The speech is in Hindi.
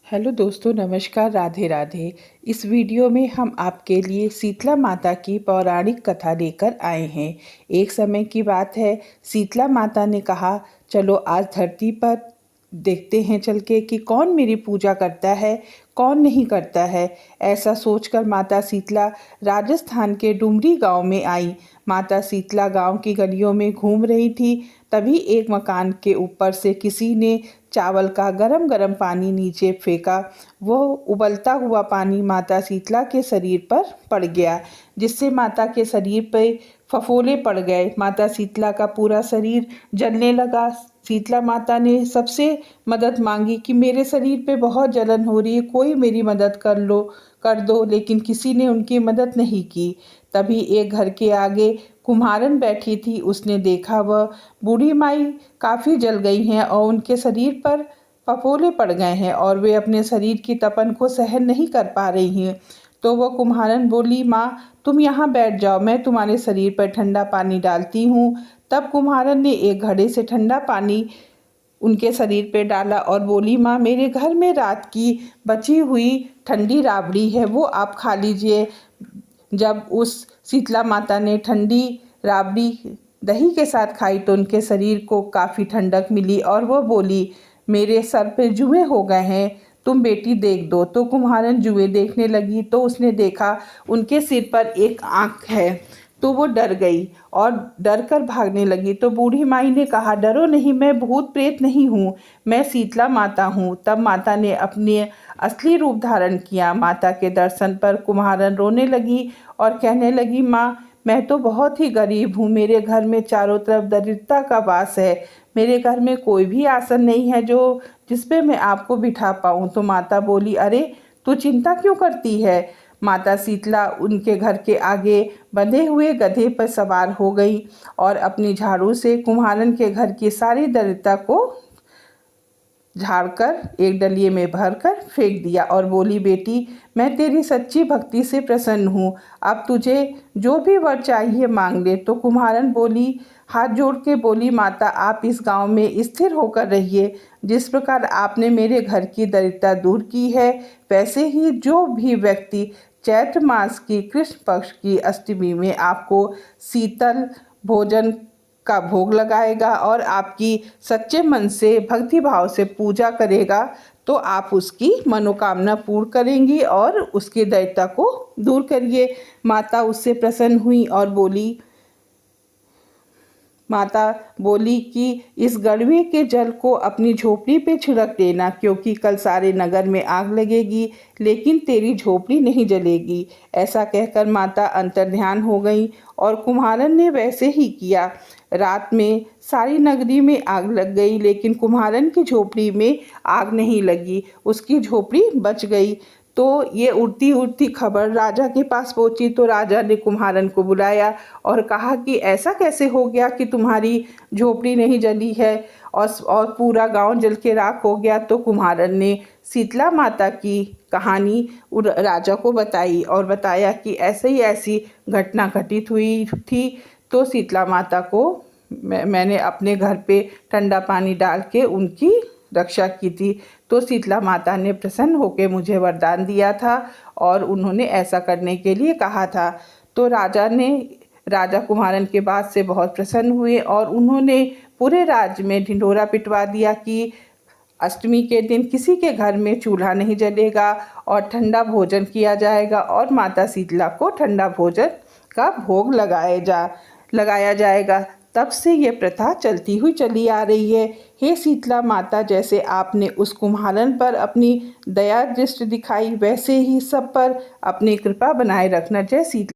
हेलो दोस्तों, नमस्कार, राधे राधे। इस वीडियो में हम आपके लिए शीतला माता की पौराणिक कथा लेकर आए हैं। एक समय की बात है, शीतला माता ने कहा, चलो आज धरती पर देखते हैं चल के कि कौन मेरी पूजा करता है, कौन नहीं करता है। ऐसा सोचकर माता शीतला राजस्थान के डुमरी गांव में आई। माता शीतला गांव की गलियों में घूम रही थी, तभी एक मकान के ऊपर से किसी ने चावल का गरम गरम पानी नीचे फेंका। वो उबलता हुआ पानी माता शीतला के शरीर पर पड़ गया, जिससे माता के शरीर पर फफोले पड़ गए। माता शीतला का पूरा शरीर जलने लगा। शीतला माता ने सबसे मदद मांगी कि मेरे शरीर पे बहुत जलन हो रही है, कोई मेरी मदद कर दो, लेकिन किसी ने उनकी मदद नहीं की। तभी एक घर के आगे कुम्हारन बैठी थी। उसने देखा वह बूढ़ी माई काफ़ी जल गई हैं और उनके शरीर पर फफोले पड़ गए हैं और वे अपने शरीर की तपन को सहन नहीं कर पा रही हैं। तो वह कुम्हारन बोली, माँ तुम यहाँ बैठ जाओ, मैं तुम्हारे शरीर पर ठंडा पानी डालती हूँ। तब कुम्हारन ने एक घड़े से ठंडा पानी उनके शरीर पे डाला और बोली, माँ मेरे घर में रात की बची हुई ठंडी राबड़ी है, वो आप खा लीजिए। जब उस शीतला माता ने ठंडी राबड़ी दही के साथ खाई तो उनके शरीर को काफ़ी ठंडक मिली और वह बोली, मेरे सर पे जुएं हो गए हैं, तुम बेटी देख दो। तो कुम्हारन जुएं देखने लगी तो उसने देखा उनके सिर पर एक आँख है। तो वो डर गई और डर कर भागने लगी। तो बूढ़ी माई ने कहा, डरो नहीं, मैं भूत प्रेत नहीं हूँ, मैं शीतला माता हूँ। तब माता ने अपने असली रूप धारण किया। माता के दर्शन पर कुम्हारन रोने लगी और कहने लगी, माँ मैं तो बहुत ही गरीब हूँ, मेरे घर में चारों तरफ दरिद्रता का वास है, मेरे घर में कोई भी आसन नहीं है जो जिस पे मैं आपको बिठा पाऊँ। तो माता बोली, अरे तू चिंता क्यों करती है। माता शीतला उनके घर के आगे बंधे हुए गधे पर सवार हो गई और अपनी झाड़ू से कुम्हारन के घर की सारी दरिद्रता को झाड़कर एक डलिये में भरकर फेंक दिया और बोली, बेटी मैं तेरी सच्ची भक्ति से प्रसन्न हूँ, अब तुझे जो भी वर चाहिए मांग ले। तो कुम्हारन बोली, हाथ जोड़ के बोली, माता आप इस गांव में स्थिर होकर रहिए। जिस प्रकार आपने मेरे घर की दरिद्रता दूर की है, वैसे ही जो भी व्यक्ति चैत्र मास की कृष्ण पक्ष की अष्टमी में आपको शीतल भोजन का भोग लगाएगा और आपकी सच्चे मन से भक्ति भाव से पूजा करेगा, तो आप उसकी मनोकामना पूर्ण करेंगी और उसकी दैत्यता को दूर करिए। माता उससे प्रसन्न हुई और माता बोली कि इस गड़वे के जल को अपनी झोपड़ी पे छिड़क देना, क्योंकि कल सारे नगर में आग लगेगी लेकिन तेरी झोपड़ी नहीं जलेगी। ऐसा कहकर माता अंतर्ध्यान हो गई और कुम्हारन ने वैसे ही किया। रात में सारी नगरी में आग लग गई लेकिन कुम्हारन की झोपड़ी में आग नहीं लगी, उसकी झोपड़ी बच गई। तो ये उड़ती उड़ती खबर राजा के पास पहुंची। तो राजा ने कुम्हारन को बुलाया और कहा कि ऐसा कैसे हो गया कि तुम्हारी झोपड़ी नहीं जली है और पूरा गांव जल के राख हो गया। तो कुम्हारन ने शीतला माता की कहानी राजा को बताई और बताया कि ऐसे ही ऐसी घटना घटित हुई थी। तो शीतला माता को मैंने अपने घर पे ठंडा पानी डाल के उनकी रक्षा की थी। तो शीतला माता ने प्रसन्न होकर मुझे वरदान दिया था और उन्होंने ऐसा करने के लिए कहा था। तो राजा कुम्हारन के बात से बहुत प्रसन्न हुए और उन्होंने पूरे राज्य में ढिंढोरा पिटवा दिया कि अष्टमी के दिन किसी के घर में चूल्हा नहीं जलेगा और ठंडा भोजन किया जाएगा और माता शीतला को ठंडा भोजन का भोग लगाया जाएगा। तब से ये प्रथा चलती हुई चली आ रही है। हे शीतला माता, जैसे आपने उस कुम्हारन पर अपनी दया दृष्टि दिखाई, वैसे ही सब पर अपनी कृपा बनाए रखना। जय शीतला।